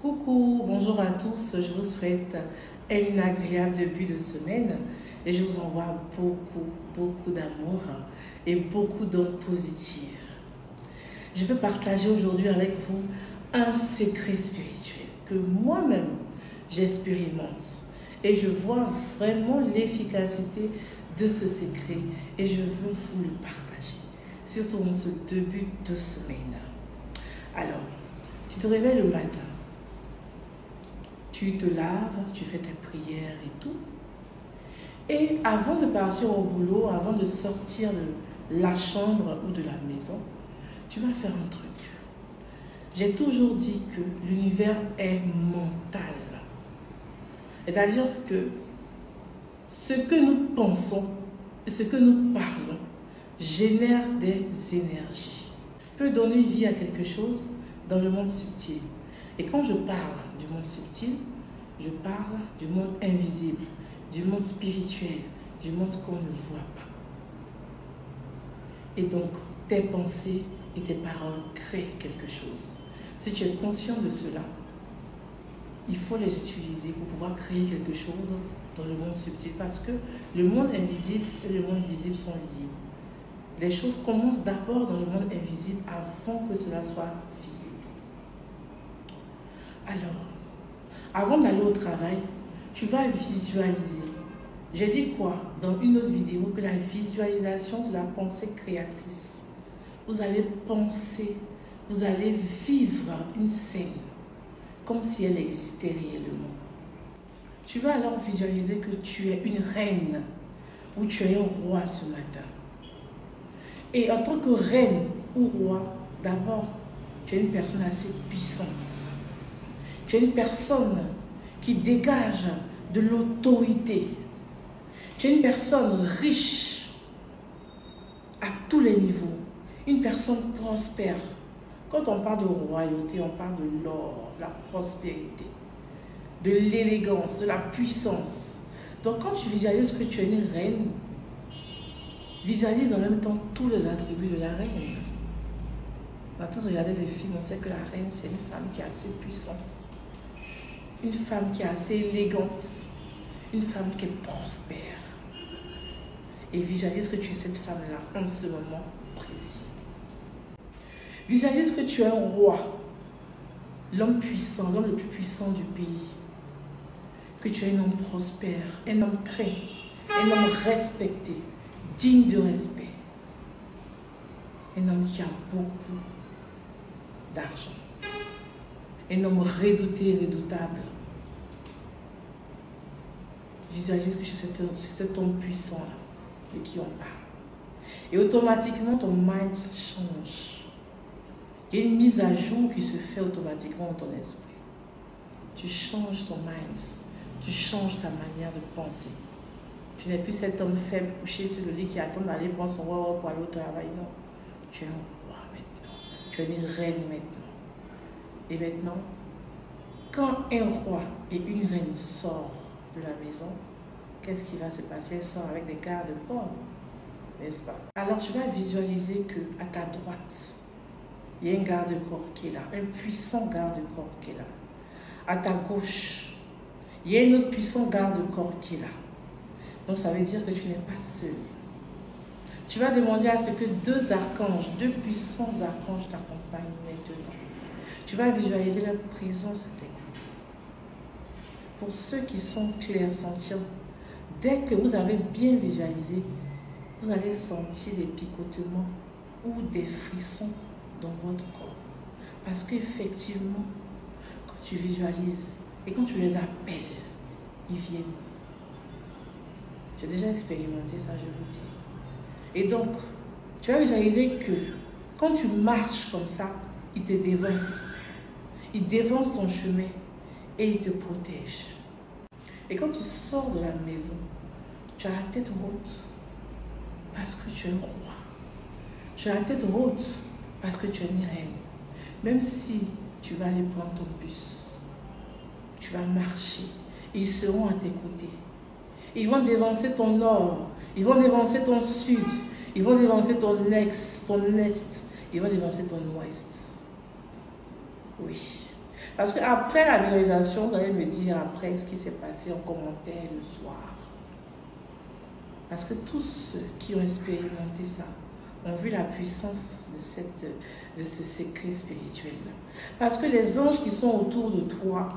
Coucou, bonjour à tous, je vous souhaite un agréable début de semaine et je vous envoie beaucoup d'amour et beaucoup d'ondes positives. Je veux partager aujourd'hui avec vous un secret spirituel que moi-même j'expérimente et je vois vraiment l'efficacité de ce secret et je veux vous le partager, surtout en ce début de semaine. Alors, tu te réveilles le matin. Tu te laves, tu fais tes prières et tout. Et avant de partir au boulot, avant de sortir de la chambre ou de la maison, tu vas faire un truc. J'ai toujours dit que l'univers est mental. C'est-à-dire que ce que nous pensons et ce que nous parlons génère des énergies. Peut donner vie à quelque chose dans le monde subtil. Et quand je parle du monde subtil, je parle du monde invisible, du monde spirituel, du monde qu'on ne voit pas. Et donc, tes pensées et tes paroles créent quelque chose. Si tu es conscient de cela, il faut les utiliser pour pouvoir créer quelque chose dans le monde subtil. Parce que le monde invisible et le monde visible sont liés. Les choses commencent d'abord dans le monde invisible avant que cela soit visible. Alors, avant d'aller au travail, tu vas visualiser. J'ai dit quoi dans une autre vidéo? Que la visualisation, c'est la pensée créatrice. Vous allez penser, vous allez vivre une scène comme si elle existait réellement. Tu vas alors visualiser que tu es une reine ou tu es un roi ce matin. Et en tant que reine ou roi, d'abord, tu es une personne assez puissante. Tu es une personne qui dégage de l'autorité. Tu es une personne riche à tous les niveaux. Une personne prospère. Quand on parle de royauté, on parle de l'or, de la prospérité, de l'élégance, de la puissance. Donc quand tu visualises que tu es une reine, visualise en même temps tous les attributs de la reine. On a tous regardé les films, on sait que la reine, c'est une femme qui est assez puissante. Une femme qui est assez élégante, une femme qui est prospère. Et visualise que tu es cette femme-là en ce moment précis. Visualise que tu es un roi, l'homme puissant, l'homme le plus puissant du pays. Que tu es un homme prospère, un homme craint, un homme respecté, digne de respect. Un homme qui a beaucoup d'argent. Un homme redouté et redoutable. Visualise que c'est cet homme puissant-là de qui on parle. Et automatiquement, ton mind change. Il y a une mise à jour qui se fait automatiquement dans ton esprit. Tu changes ton mind. Tu changes ta manière de penser. Tu n'es plus cet homme faible couché sur le lit qui attend d'aller prendre son roi pour aller au travail. Non. Tu es un roi maintenant. Tu es une reine maintenant. Et maintenant, quand un roi et une reine sortent de la maison, qu'est-ce qui va se passer? Elle sort avec des garde-corps, n'est-ce pas? Alors tu vas visualiser qu'à ta droite, il y a un garde-corps qui est là, un puissant garde-corps qui est là. À ta gauche, il y a un autre puissant garde-corps qui est là. Donc ça veut dire que tu n'es pas seul. Tu vas demander à ce que deux archanges, deux puissants archanges t'accompagnent maintenant. Tu vas visualiser leur présence à tes côtés. Pour ceux qui sont clairsentients, dès que vous avez bien visualisé, vous allez sentir des picotements ou des frissons dans votre corps. Parce qu'effectivement, quand tu visualises et quand tu les appelles, ils viennent. J'ai déjà expérimenté ça, je vous dis. Et donc, tu vas visualiser que quand tu marches comme ça, ils te dévancent. Ils dévancent ton chemin et ils te protègent. Et quand tu sors de la maison, tu as la tête haute parce que tu es un roi. Tu as la tête haute parce que tu es une reine. Même si tu vas aller prendre ton bus, tu vas marcher et ils seront à tes côtés. Ils vont dévancer ton nord, ils vont dévancer ton sud, ils vont dévancer ton est, ils vont dévancer ton ouest. Oui. Parce qu'après la visualisation, vous allez me dire après ce qui s'est passé en commentaire le soir. Parce que tous ceux qui ont expérimenté ça ont vu la puissance de ce secret spirituel-là. Parce que les anges qui sont autour de toi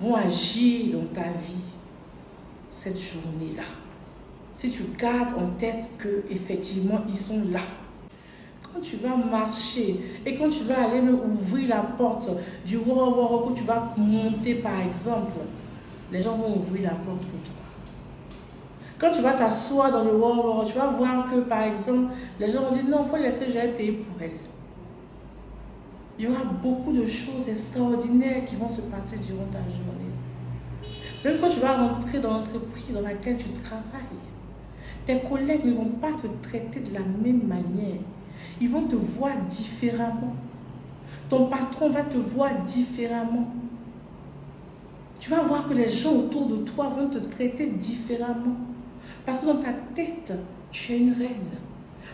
vont agir dans ta vie cette journée-là. Si tu gardes en tête qu'effectivement, ils sont là. Quand tu vas marcher et quand tu vas aller ouvrir la porte du Woro où tu vas monter par exemple, les gens vont ouvrir la porte pour toi. Quand tu vas t'asseoir dans le Woro, tu vas voir que par exemple, les gens vont dire non, il faut laisser, je vais payer pour elle. Il y aura beaucoup de choses extraordinaires qui vont se passer durant ta journée. Même quand tu vas rentrer dans l'entreprise dans laquelle tu travailles, tes collègues ne vont pas te traiter de la même manière. Ils vont te voir différemment. Ton patron va te voir différemment. Tu vas voir que les gens autour de toi vont te traiter différemment. Parce que dans ta tête, tu es une reine.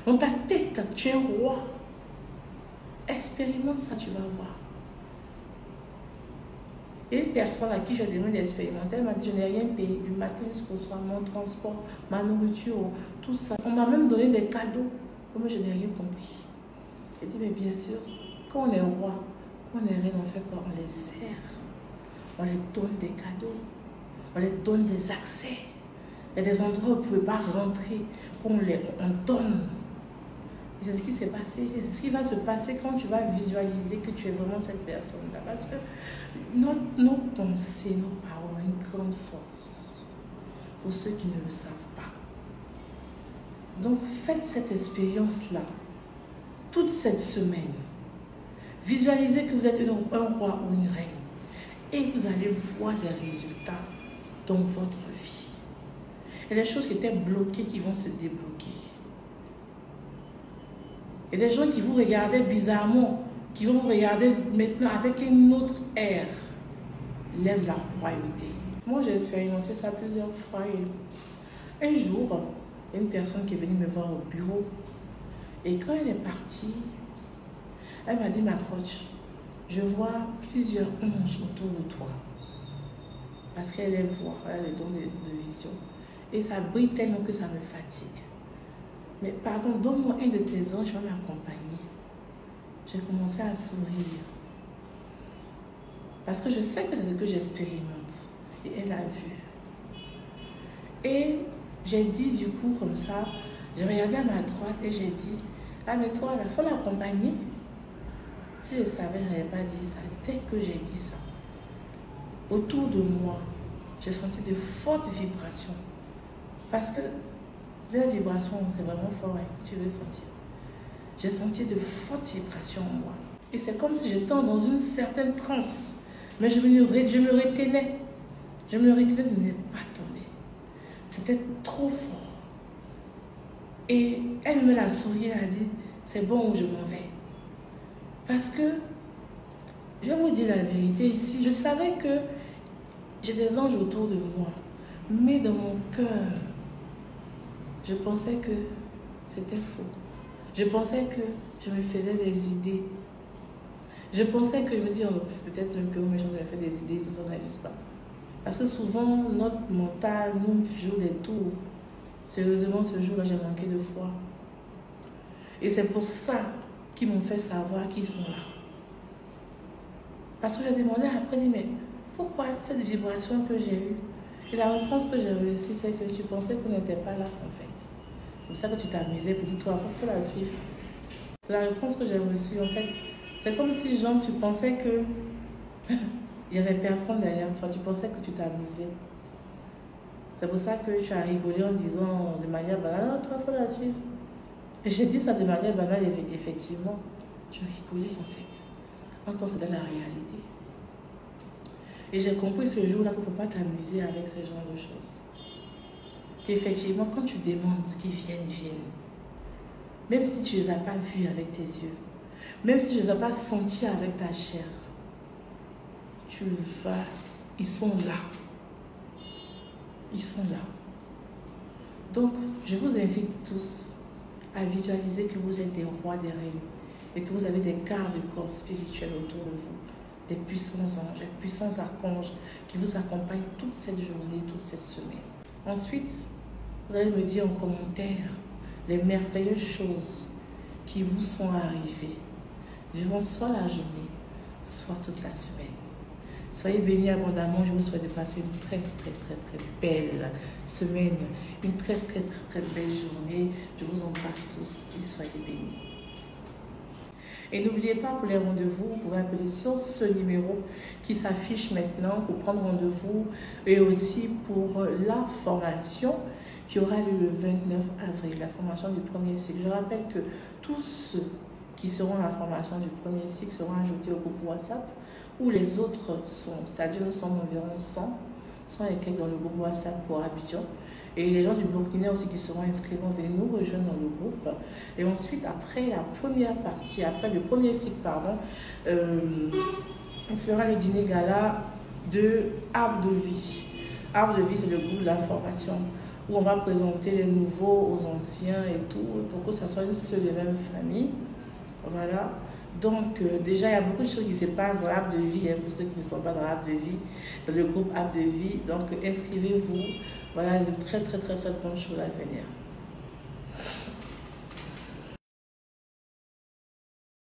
Dans ta tête, tu es un roi. Expérimente ça, tu vas voir. Et une personne à qui j'ai demandé d'expérimenter, elle m'a dit, je n'ai rien payé du matin jusqu'au soir, mon transport, ma nourriture, tout ça. On m'a même donné des cadeaux. Moi, je n'ai rien compris. J'ai dit, mais bien sûr, quand on est roi, quand on est reine, on fait quoi? On les sert. On les donne des cadeaux. On les donne des accès. Il y a des endroits où vous ne pouvez pas rentrer. On donne. C'est ce qui s'est passé. C'est ce qui va se passer quand tu vas visualiser que tu es vraiment cette personne-là. Parce que nos pensées, nos paroles ont une grande force. Pour ceux qui ne le savent pas. Donc faites cette expérience-là. Toute cette semaine. Visualisez que vous êtes un roi ou une reine. Et vous allez voir les résultats dans votre vie. Il y a des choses qui étaient bloquées qui vont se débloquer. Il y a des gens qui vous regardaient bizarrement, qui vont vous regarder maintenant avec une autre ère. L'ère de la royauté. Moi, j'ai expérimenté ça plusieurs fois. Et un jour, il y a une personne qui est venue me voir au bureau. Et quand elle est partie, elle m'a dit, ma coach, je vois plusieurs anges autour de toi. Parce qu'elle les voit, elle a le don de vision. Et ça brille tellement que ça me fatigue. Mais pardon, donne-moi un de tes anges, je vais m'accompagner. J'ai commencé à sourire. Parce que je sais que c'est ce que j'expérimente. Et elle a vu. Et j'ai dit du coup comme ça, j'ai regardé à ma droite et j'ai dit, ah mais toi, il faut l'accompagner. Si je savais, je n'avais pas dit ça. Dès que j'ai dit ça, autour de moi, j'ai senti de fortes vibrations. Parce que les vibrations, c'est vraiment fort, hein, tu veux sentir. J'ai senti de fortes vibrations en moi. Et c'est comme si j'étais dans une certaine transe. Mais je me retenais. Je me retenais de ne pas tomber. C'était trop fort. Et elle me l'a souri, elle a dit, c'est bon où je m'en vais. Parce que, je vous dis la vérité ici, je savais que j'ai des anges autour de moi. Mais dans mon cœur, je pensais que c'était faux. Je pensais que je me faisais des idées. Je pensais que je me disais, oh, peut-être même que mes gens me fait des idées, tout ça n'existe pas. Parce que souvent, notre mental nous joue des tours. Sérieusement, ce jour-là, j'ai manqué de foi. Et c'est pour ça qu'ils m'ont fait savoir qu'ils sont là. Parce que j'ai demandé après, mais pourquoi cette vibration que j'ai eue? Et la réponse que j'ai reçue, c'est que tu pensais qu'on n'était pas là, en fait. C'est pour ça que tu t'amusais pour dire, toi, il faut la suivre. C'est la réponse que j'ai reçue, en fait. C'est comme si, genre, tu pensais que il n'y avait personne derrière toi. Tu pensais que tu t'amusais. C'est pour ça que tu as rigolé en disant de manière banale, oh, toi, il faut la suivre. Et j'ai dit ça de manière banale, effectivement. Je rigolais, en fait. En tant que c'était la réalité. Et j'ai compris ce jour-là qu'il ne faut pas t'amuser avec ce genre de choses. Qu'effectivement, quand tu demandes qu'ils viennent, ils viennent. Même si tu ne les as pas vus avec tes yeux. Même si tu ne les as pas sentis avec ta chair. Tu vas, ils sont là. Ils sont là. Donc, je vous invite tous à visualiser que vous êtes des rois, des reines. Et que vous avez des gardes du corps spirituel autour de vous. des puissants anges, des puissants archanges qui vous accompagnent toute cette journée, toute cette semaine. Ensuite, vous allez me dire en commentaire les merveilleuses choses qui vous sont arrivées durant soit la journée, soit toute la semaine. Soyez bénis abondamment. Je vous souhaite de passer une très belle semaine, une très belle journée. Je vous embrasse tous et soyez bénis. Et n'oubliez pas, pour les rendez-vous, vous pouvez appeler sur ce numéro qui s'affiche maintenant pour prendre rendez-vous et aussi pour la formation qui aura lieu le 29 avril, la formation du premier cycle. Je rappelle que tous ceux qui seront à la formation du premier cycle seront ajoutés au groupe WhatsApp, où les autres sont, c'est-à-dire nous sommes environ 100 et quelques dans le groupe WhatsApp pour Abidjan. Et les gens du Burkina aussi qui seront inscrits vont venir nous rejoindre dans le groupe. Et ensuite, après la première partie, après le premier cycle, pardon, on fera le dîner gala de Arbre de Vie. Arbre de Vie, c'est le groupe de la formation où on va présenter les nouveaux aux anciens et tout, pour que ça soit une seule et même famille. Voilà. Donc, déjà, il y a beaucoup de choses qui se passent dans l'Arbre de Vie, hein, pour ceux qui ne sont pas dans l'Arbre de Vie, dans le groupe Arbre de Vie. Donc, inscrivez-vous. Voilà de très bonnes choses à venir.